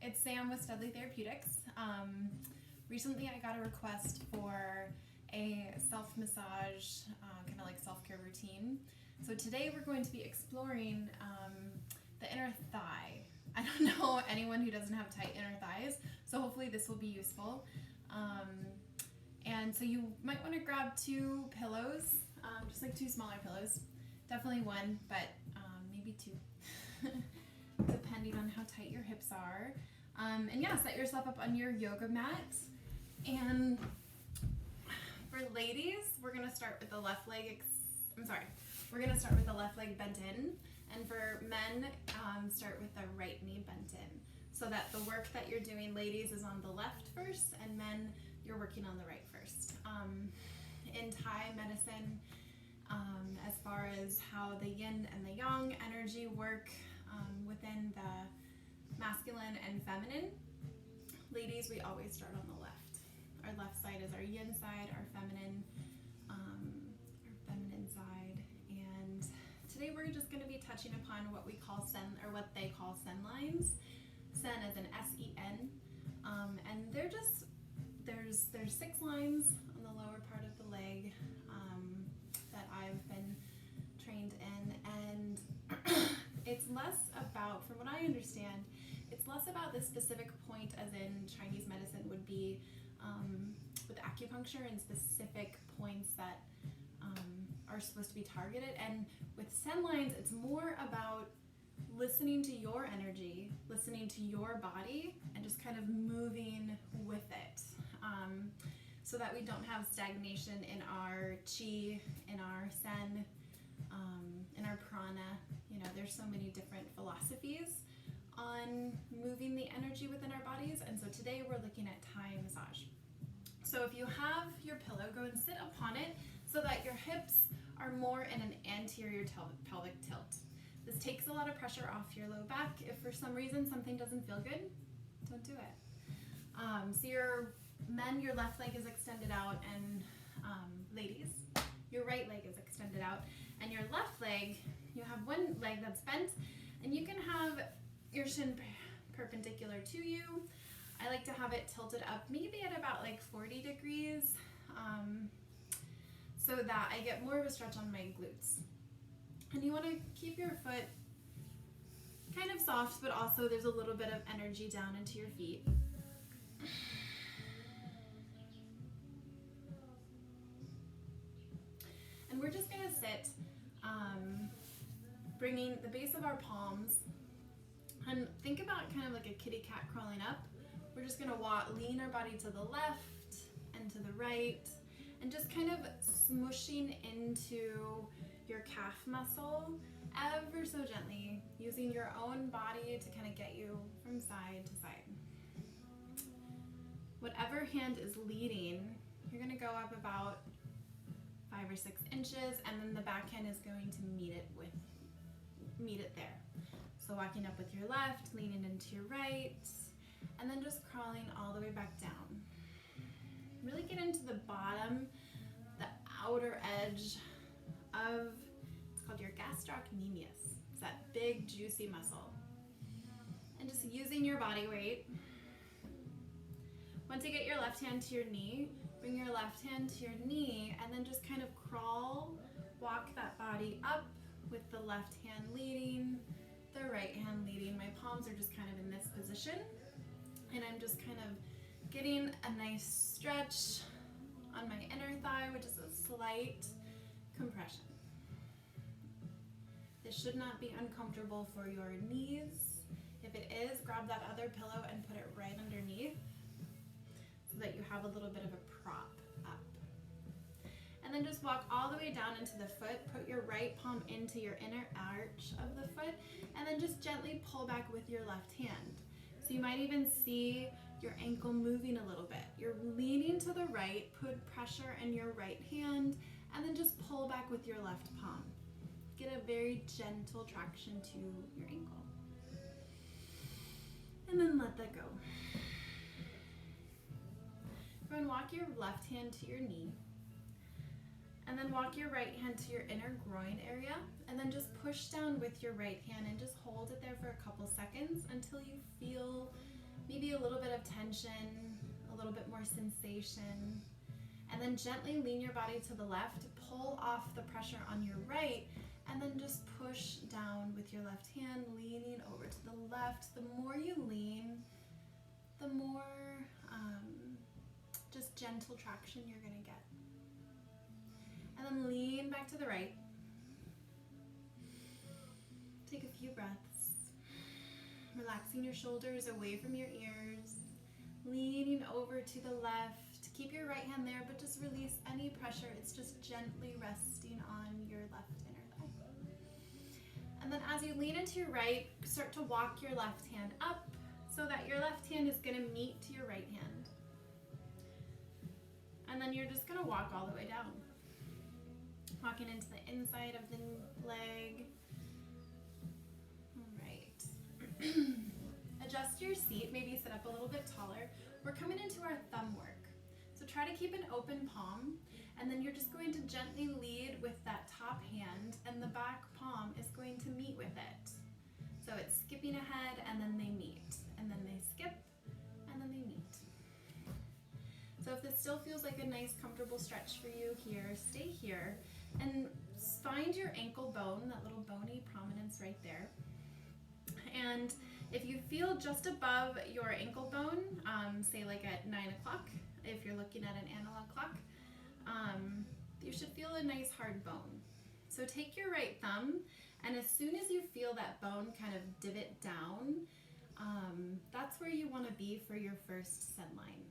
it's Sam with Studley Therapeutics. Recently I got a request for a self-massage, kind of like self-care routine. So today we're going to be exploring the inner thigh. I don't know anyone who doesn't have tight inner thighs, so hopefully this will be useful. And so you might want to grab 2 pillows, just like 2 smaller pillows. Definitely one, but maybe 2, depending on how tight your hips are. And yeah, set yourself up on your yoga mat. And for ladies, we're gonna start with the left leg. We're gonna start with the left leg bent in, and for men, start with the right knee bent in, so that the work that you're doing, ladies, is on the left first, and men, you're working on the right first. In Thai medicine, as far as how the yin and the yang energy work within the masculine and feminine, ladies, we always start on the left. Our left side is our yin side, our feminine side. And today we're just going to be touching upon what we call what they call sen lines. Sen as in S-E-N. And they're just, there's 6 lines on the lower part of the leg that I've been trained in, and it's less about, from what I understand, it's less about this specific point as in Chinese medicine would be with acupuncture and specific points that are supposed to be targeted. And with sen lines, it's more about listening to your energy, listening to your body, and just kind of moving with it, so that we don't have stagnation in our chi, in our sen, in our prana. You know, there's so many different philosophies on moving the energy within our bodies, and so today we're looking at Thai massage. So if you have your pillow, go and sit upon it so that your hips are more in an anterior pelvic tilt. This takes a lot of pressure off your low back. If for some reason something doesn't feel good, don't do it. So your men, your left leg is extended out, and ladies, your right leg is extended out, and your left leg, you have one leg that's bent, and you can have your shin perpendicular to you. I like to have it tilted up maybe at about like 40 degrees, so that I get more of a stretch on my glutes. And you want to keep your foot kind of soft, but also there's a little bit of energy down into your feet. And we're just going to sit, bringing the base of our palms, and think about kind of like a kitty cat crawling up. We're just going to lean our body to the left and to the right, and just kind of smushing into your calf muscle ever so gently, using your own body to kind of get you from side to side. Whatever hand is leading, you're going to go up about 5 or 6 inches, and then the back hand is going to meet it there. So walking up with your left, leaning into your right, and then just crawling all the way back down. Really get into the bottom, the outer edge of, it's called your gastrocnemius. It's that big, juicy muscle. And just using your body weight. Once you get your left hand to your knee, bring your left hand to your knee, and then just kind of crawl, walk that body up with the left hand leading, the right hand leading. My palms are just kind of in this position, and I'm just kind of getting a nice stretch on my inner thigh, which is a slight compression. This should not be uncomfortable for your knees. If it is, grab that other pillow and put it right underneath so that you have a little bit of a prop up. And then just walk all the way down into the foot. Put your right palm into your inner arch of the foot, and then just gently pull back with your left hand. So you might even see your ankle moving a little bit. You're leaning to the right, put pressure in your right hand, and then just pull back with your left palm. Get a very gentle traction to your ankle. And then let that go. Go and walk your left hand to your knee. And then walk your right hand to your inner groin area, and then just push down with your right hand and just hold it there for a couple seconds until you feel maybe a little bit of tension, a little bit more sensation. And then gently lean your body to the left, pull off the pressure on your right, and then just push down with your left hand, leaning over to the left. The more you lean, the more just gentle traction you're gonna get. And then lean back to the right. Take a few breaths, relaxing your shoulders away from your ears, leaning over to the left. Keep your right hand there, but just release any pressure. It's just gently resting on your left inner thigh. And then as you lean into your right, start to walk your left hand up so that your left hand is gonna meet your right hand. And then you're just gonna walk all the way down. Walking into the inside of the leg. All right. Adjust your seat, maybe sit up a little bit taller. We're coming into our thumb work. So try to keep an open palm, and then you're just going to gently lead with that top hand, and the back palm is going to meet with it. So it's skipping ahead, and then they meet, and then they skip, and then they meet. So if this still feels like a nice, comfortable stretch for you here, stay here, and find your ankle bone, that little bony prominence right there. And if you feel just above your ankle bone, say like at 9 o'clock, if you're looking at an analog clock, you should feel a nice hard bone. So take your right thumb, and as soon as you feel that bone kind of divot down, that's where you want to be for your first send line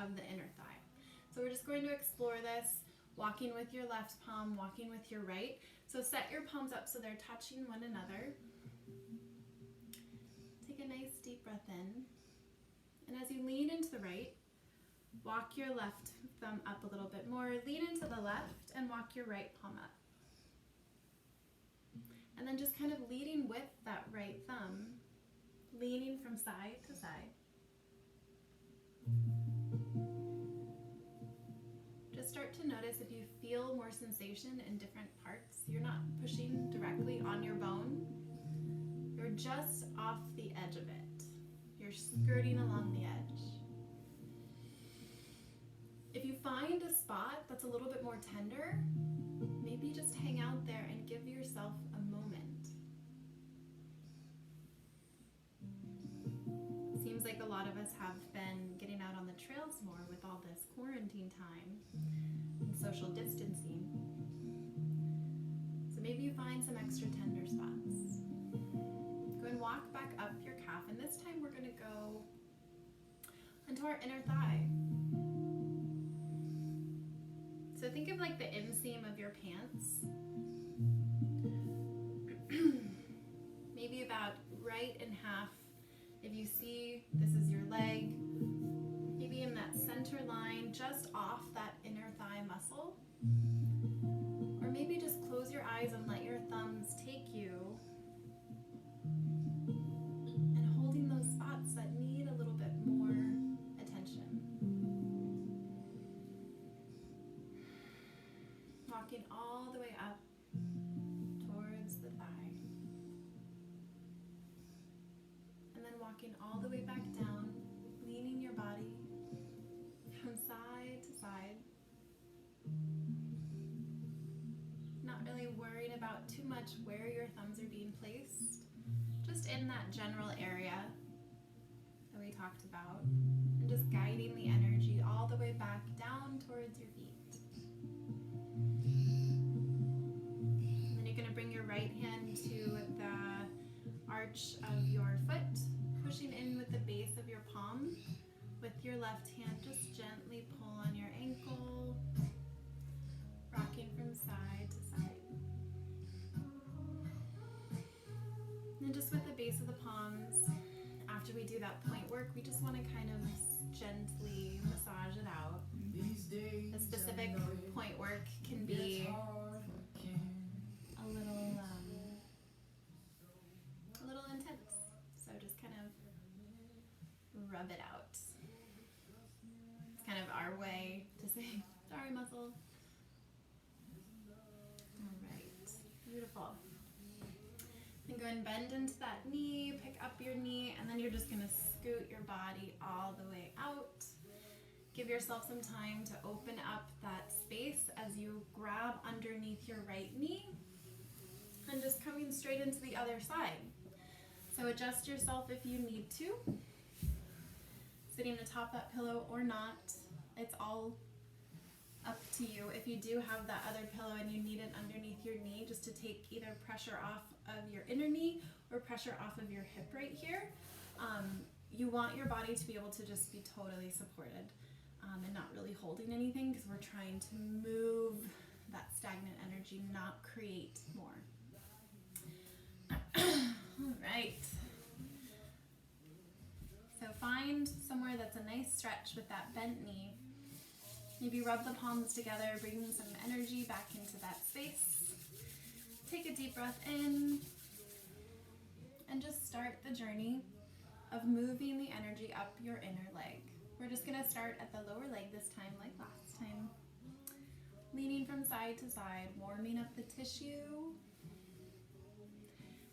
of the inner thigh. So we're just going to explore this, walking with your left palm, walking with your right. So set your palms up so they're touching one another. Take a nice deep breath in. And as you lean into the right, walk your left thumb up a little bit more, lean into the left, and walk your right palm up. And then just kind of leading with that right thumb, leaning from side to side. Just start to notice if you feel more sensation in different parts. You're not pushing directly on your bone. You're just off the edge of it. You're skirting along the edge. If you find a spot that's a little bit more tender, maybe just hang out there and give yourself a moment. Seems like a lot of us have been getting out on the trails more with all this quarantine time and social distancing. So maybe you find some extra tender spots. Go and walk back up your calf, and this time we're going to go into our inner thigh. So think of like the inseam of your pants. Maybe about right in half. If you see this is your leg, maybe in that center line, just off that inner thigh muscle. Or maybe just close your eyes and let your thumbs take you. And holding those spots that need a little bit more attention. Walking all the way up towards the thigh. And then walking all the way back down, leaning your body from side to side. Not really worried about too much where your thumbs are being placed. Just in that general area that we talked about. And just guiding the energy all the way back down towards your feet. And then you're going to bring your right hand to the arch of your foot, pushing in with the base of your palm. With your left hand, just gently pull on your ankle, rocking from side to side. And just with the base of the palms, after we do that point work, we just want to kind of gently massage it out. The specific point work can be a little intense. So just kind of rub it out. It's kind of our way to say, sorry, muscle. All right, beautiful. And go and bend into that knee, pick up your knee, and then you're just gonna scoot your body all the way out. Give yourself some time to open up that space as you grab underneath your right knee and just coming straight into the other side. So adjust yourself if you need to. Sitting atop that pillow or not, it's all up to you. If you do have that other pillow and you need it underneath your knee just to take either pressure off of your inner knee or pressure off of your hip right here, you want your body to be able to just be totally supported and not really holding anything, because we're trying to move that stagnant energy, not create more. All right. So find somewhere that's a nice stretch with that bent knee. Maybe rub the palms together, bringing some energy back into that space. Take a deep breath in and just start the journey of moving the energy up your inner leg. We're just going to start at the lower leg this time, like last time. Leaning from side to side, warming up the tissue.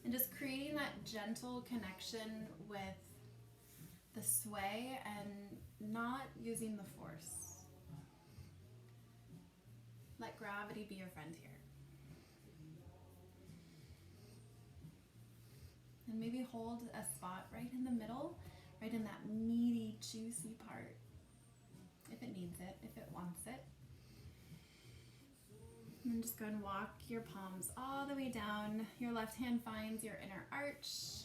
And just creating that gentle connection with the sway and not using the force. Let gravity be your friend here. And maybe hold a spot right in the middle, right in that meaty, juicy part. If it needs it, if it wants it. And just go and walk your palms all the way down. Your left hand finds your inner arch.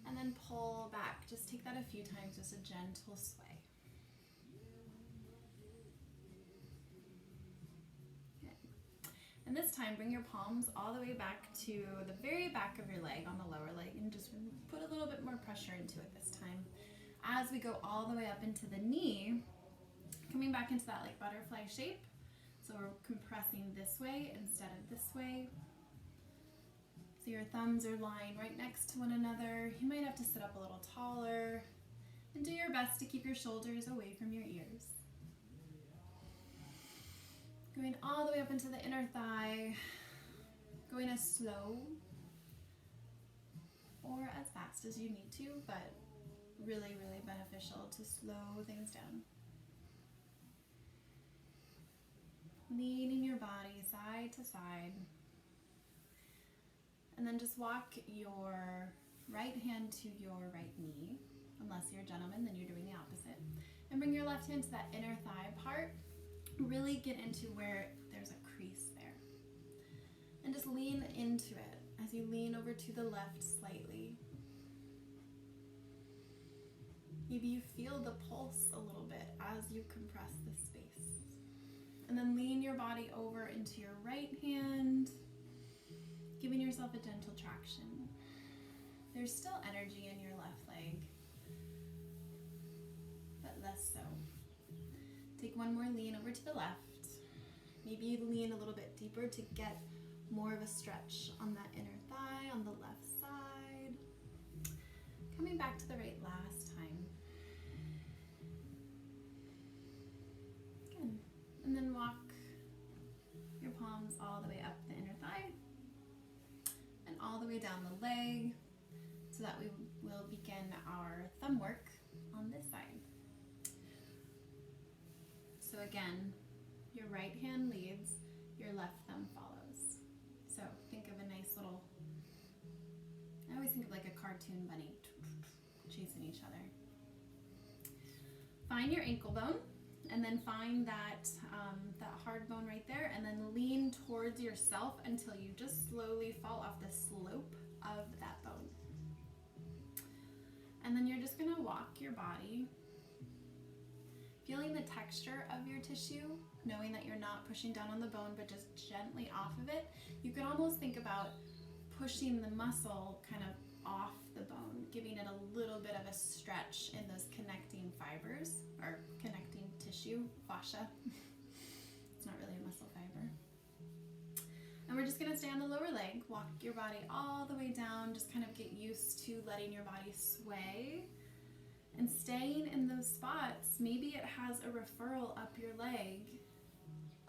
And then pull back. Just take that a few times, just a gentle sway. Okay. And this time, bring your palms all the way back to the very back of your leg, on the lower leg, and just put a little bit more pressure into it this time. As we go all the way up into the knee, coming back into that like butterfly shape. So we're compressing this way instead of this way. So your thumbs are lying right next to one another. You might have to sit up a little taller. And do your best to keep your shoulders away from your ears. Going all the way up into the inner thigh. Going as slow or as fast as you need to, but really, really beneficial to slow things down. Leaning your body side to side. And then just walk your right hand to your right knee. Unless you're a gentleman, then you're doing the opposite. And bring your left hand to that inner thigh part. Really get into where there's a crease there. And just lean into it as you lean over to the left slightly. Maybe you feel the pulse a little bit as you compress the space. And then lean your body over into your right hand, giving yourself a gentle traction. There's still energy in your left leg, but less so. Take one more lean over to the left. Maybe you lean a little bit deeper to get more of a stretch on that inner thigh on the left side. Coming back to the right last time. Good. And then walk your palms all the way up the inner thigh and all the way down the leg so that we will begin our thumb work on this side. So again, your right hand leads, your left thumb follows. So think of a nice little, I always think of like a cartoon bunny chasing each other. Find your ankle bone. And then find that hard bone right there, and then lean towards yourself until you just slowly fall off the slope of that bone. And then you're just going to walk your body, feeling the texture of your tissue, knowing that you're not pushing down on the bone, but just gently off of it. You could almost think about pushing the muscle kind of off the bone, giving it a little bit of a stretch in those connecting fibers, or connecting tissue, fascia. It's not really a muscle fiber. And we're just going to stay on the lower leg, walk your body all the way down, just kind of get used to letting your body sway and staying in those spots. Maybe it has a referral up your leg.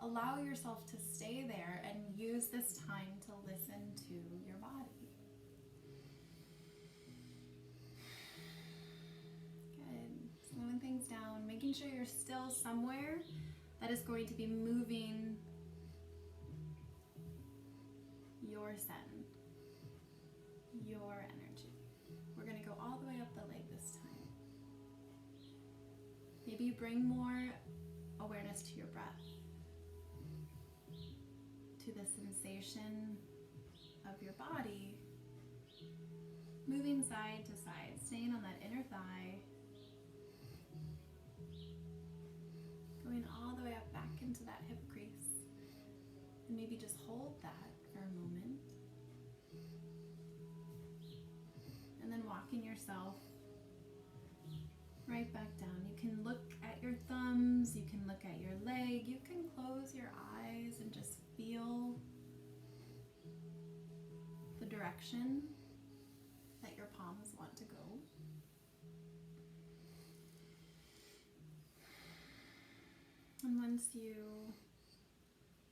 Allow yourself to stay there and use this time to listen to your body. making sure you're still somewhere that is going to be moving your sen, your energy. We're going to go all the way up the leg this time. Maybe you bring more awareness to your breath, to the sensation of your body, moving side to side, staying on that inner thigh, going all the way up back into that hip crease, and maybe just hold that for a moment, and then walking yourself right back down. You can look at your thumbs, you can look at your leg, you can close your eyes and just feel the direction that your palms want to go. And once you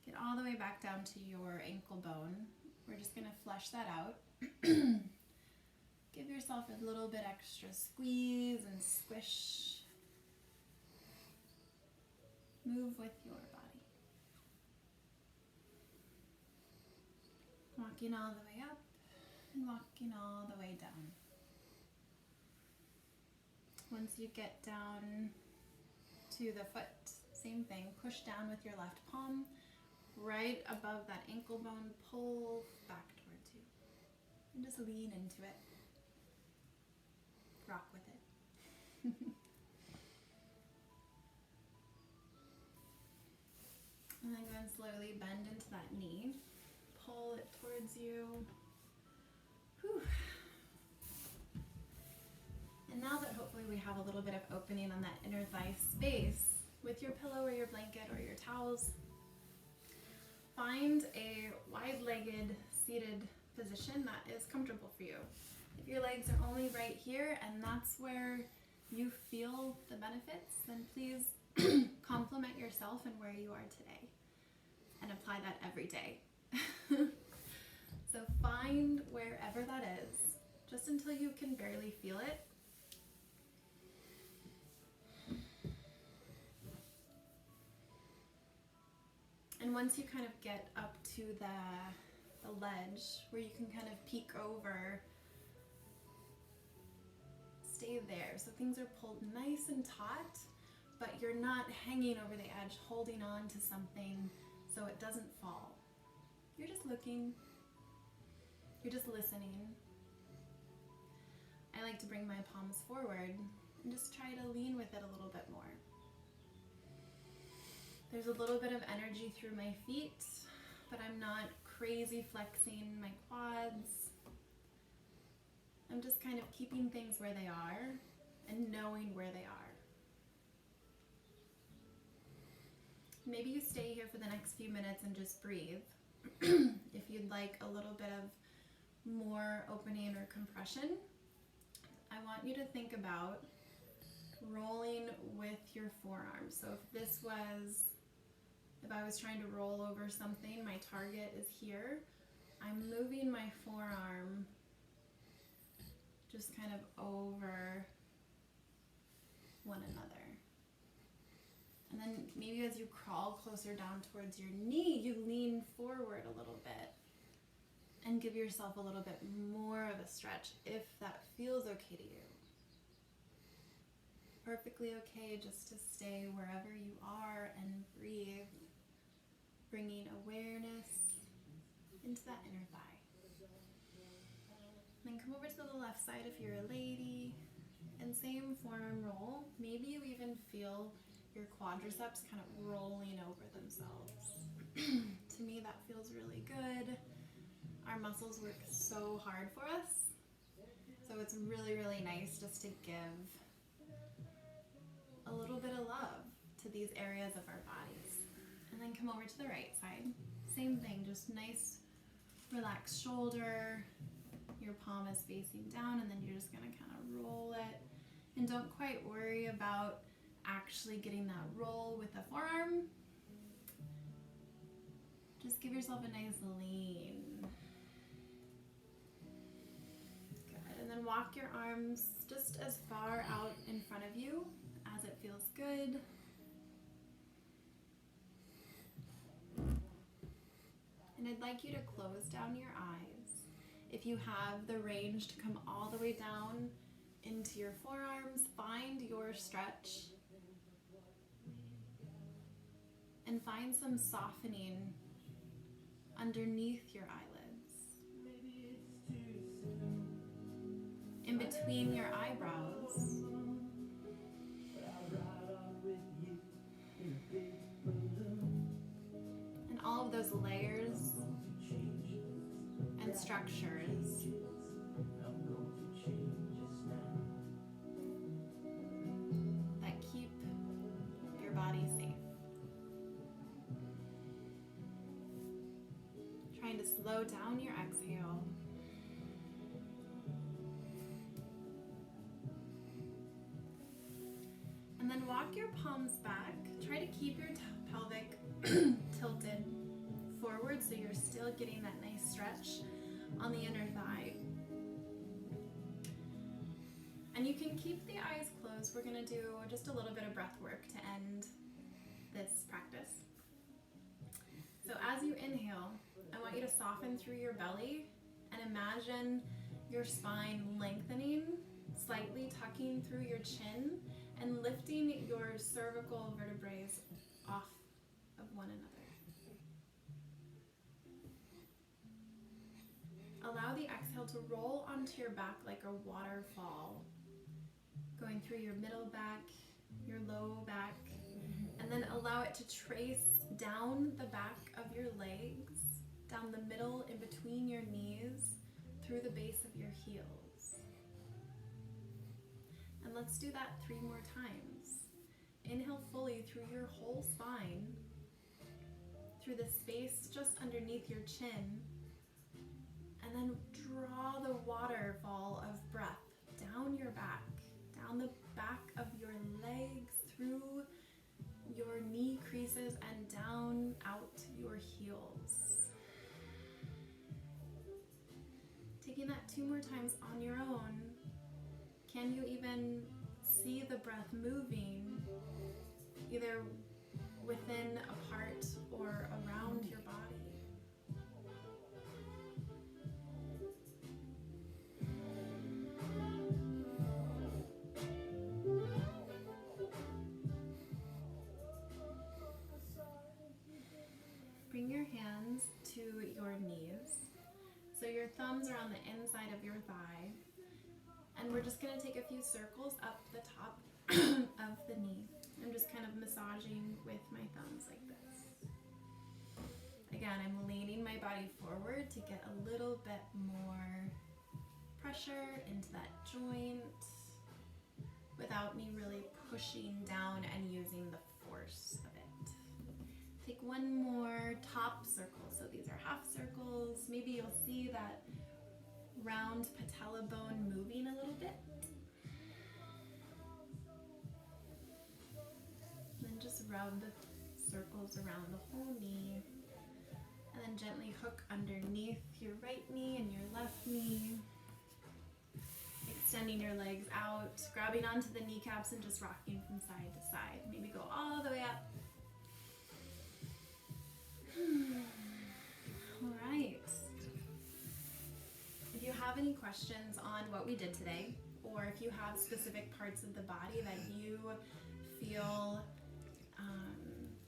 get all the way back down to your ankle bone, we're just going to flush that out. Give yourself a little bit extra squeeze and squish. Move with your body. Walking all the way up and walking all the way down. Once you get down to the foot, same thing. Push down with your left palm right above that ankle bone. Pull back towards you. And just lean into it. Rock with it. And then go and slowly bend into that knee. Pull it towards you. Whew. And now that hopefully we have a little bit of opening on that inner thigh space, with your pillow or your blanket or your towels, find a wide-legged seated position that is comfortable for you. If your legs are only right here and that's where you feel the benefits, then please compliment yourself and where you are today and apply that every day. So find wherever that is, just until you can barely feel it. And once you kind of get up to the ledge where you can kind of peek over, stay there. So things are pulled nice and taut, but you're not hanging over the edge, holding on to something so it doesn't fall. You're just looking. You're just listening. I like to bring my palms forward and just try to lean with it a little bit more. There's a little bit of energy through my feet, but I'm not crazy flexing my quads. I'm just kind of keeping things where they are and knowing where they are. Maybe you stay here for the next few minutes and just breathe. If you'd like a little bit of more opening or compression, I want you to think about rolling with your forearms. So if I was trying to roll over something, my target is here. I'm moving my forearm just kind of over one another. And then maybe as you crawl closer down towards your knee, you lean forward a little bit and give yourself a little bit more of a stretch if that feels okay to you. Perfectly okay just to stay wherever you are and breathe, bringing awareness into that inner thigh. Then come over to the left side if you're a lady, and same forearm roll. Maybe you even feel your quadriceps kind of rolling over themselves. To me, that feels really good. Our muscles work so hard for us, so it's really, really nice just to give a little bit of love to these areas of our bodies. And then come over to the right side. Same thing, just nice relaxed shoulder. Your palm is facing down, and then you're just going to kind of roll it. And don't quite worry about actually getting that roll with the forearm. Just give yourself a nice lean. Good. And then walk your arms just as far out in front of you as as it feels good. And I'd like you to close down your eyes. If you have the range to come all the way down into your forearms, find your stretch. And find some softening underneath your eyelids, in between your eyebrows, and all of those layers and structures that keep your body safe. Trying to slow down your exhale. And then walk your palms back. Try to keep your pelvic tilted forward so you're still getting that nice stretch on the inner thigh. And you can keep the eyes closed. We're going to do just a little bit of breath work to end this practice. So as you inhale, I want you to soften through your belly and imagine your spine lengthening, slightly tucking through your chin and lifting your cervical vertebrae off of one another. Allow the exhale to roll onto your back like a waterfall, going through your middle back, your low back, and then allow it to trace down the back of your legs, down the middle in between your knees, through the base of your heels. And let's do that 3 more times. Inhale fully through your whole spine, through the space just underneath your chin, and then draw the waterfall of breath down your back, down the back of your legs, through your knee creases and down out your heels. Taking that 2 more times on your own. Can you even see the breath moving, either within a part or around your body? Bring your hands to your knees. So your thumbs are on the inside of your thigh. And we're just going to take a few circles up the top of the knee. I'm just kind of massaging with my thumbs like this. Again, I'm leaning my body forward to get a little bit more pressure into that joint without me really pushing down and using the force of it. Take one more top circle. So these are half circles. Maybe you'll see that round patella bone moving a little bit. And then just round the circles around the whole knee. And then gently hook underneath your right knee and your left knee. Extending your legs out, grabbing onto the kneecaps and just rocking from side to side. Maybe go all the way up. All right. If you have any questions on what we did today, or if you have specific parts of the body that you feel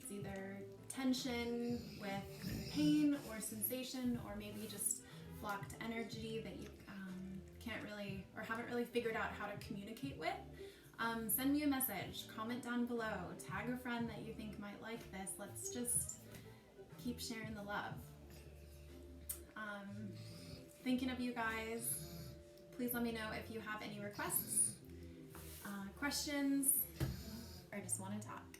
it's either tension with pain or sensation, or maybe just blocked energy that you can't really or haven't really figured out how to communicate with, send me a message, comment down below, tag a friend that you think might like this. Let's just keep sharing the love. Thinking of you guys. Please let me know if you have any requests, questions, or just want to talk.